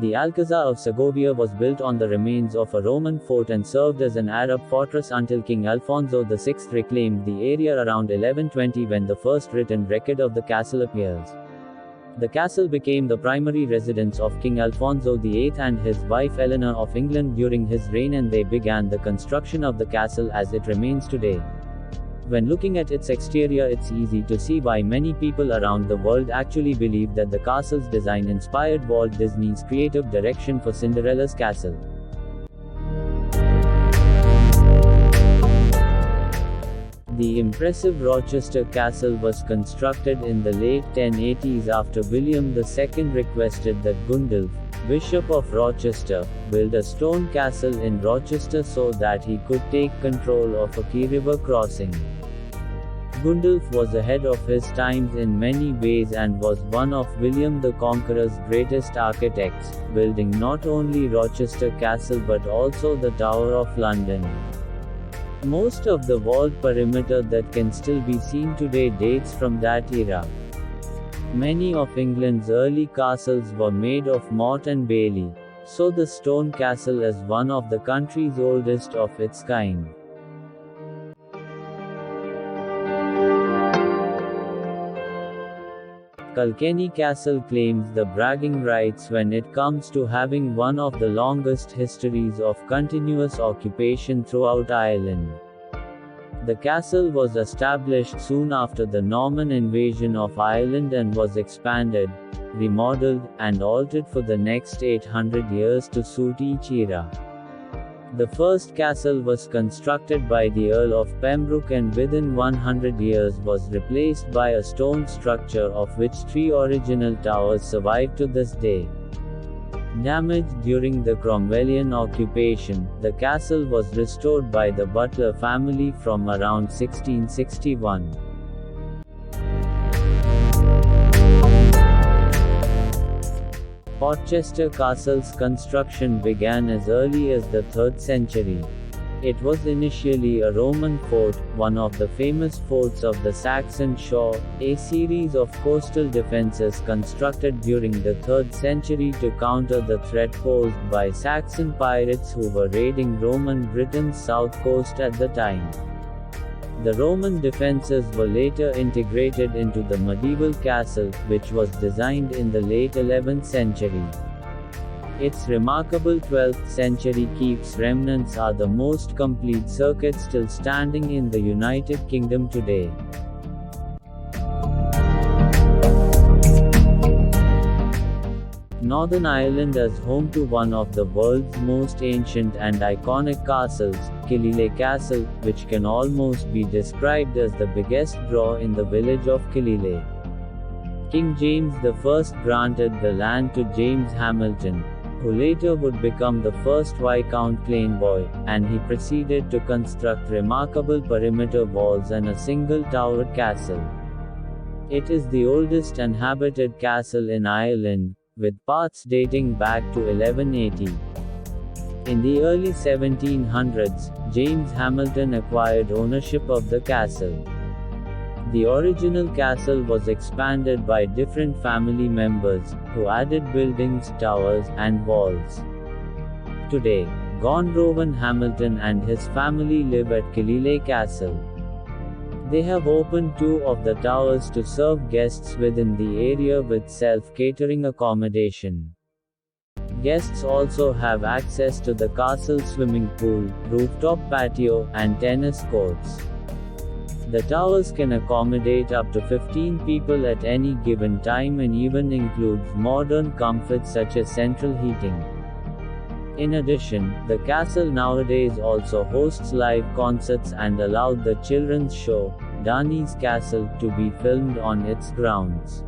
The Alcazar of Segovia was built on the remains of a Roman fort and served as an Arab fortress until King Alfonso VI reclaimed the area around 1120 when the first written record of the castle appears. The castle became the primary residence of King Alfonso VIII and his wife Eleanor of England during his reign, and they began the construction of the castle as it remains today. When looking at its exterior, it's easy to see why many people around the world actually believe that the castle's design inspired Walt Disney's creative direction for Cinderella's castle. The impressive Rochester Castle was constructed in the late 1080s after William II requested that Gundulf, Bishop of Rochester, build a stone castle in Rochester so that he could take control of a key river crossing. Gundulf was ahead of his times in many ways and was one of William the Conqueror's greatest architects, building not only Rochester Castle but also the Tower of London. Most of the walled perimeter that can still be seen today dates from that era. Many of England's early castles were made of motte and bailey, so the stone castle is one of the country's oldest of its kind. Kilkenny Castle claims the bragging rights when it comes to having one of the longest histories of continuous occupation throughout Ireland. The castle was established soon after the Norman invasion of Ireland and was expanded, remodeled, and altered for the next 800 years to suit each era. The first castle was constructed by the Earl of Pembroke and within 100 years was replaced by a stone structure of which 3 original towers survive to this day. Damaged during the Cromwellian occupation, the castle was restored by the Butler family from around 1661. Portchester Castle's construction began as early as the 3rd century. It was initially a Roman fort, one of the famous forts of the Saxon shore, a series of coastal defences constructed during the 3rd century to counter the threat posed by Saxon pirates who were raiding Roman Britain's south coast at the time. The Roman defences were later integrated into the medieval castle, which was designed in the late 11th century. Its remarkable 12th century keep's remnants are the most complete circuit still standing in the United Kingdom today. Northern Ireland is home to one of the world's most ancient and iconic castles, Killilea Castle, which can almost be described as the biggest draw in the village of Killilea. King James I granted the land to James Hamilton, who later would become the first Viscount Clainboy, and he proceeded to construct remarkable perimeter walls and a single-towered castle. It is the oldest inhabited castle in Ireland, with parts dating back to 1180. In the early 1700s, James Hamilton acquired ownership of the castle. The original castle was expanded by different family members, who added buildings, towers, and walls. Today, Gonerowan Hamilton and his family live at Killilea Castle. They have opened 2 of the towers to serve guests within the area with self-catering accommodation. Guests also have access to the castle swimming pool, rooftop patio, and tennis courts. The towers can accommodate up to 15 people at any given time and even includes modern comforts such as central heating. In addition, the castle nowadays also hosts live concerts and allowed the children's show, Danny's Castle, to be filmed on its grounds.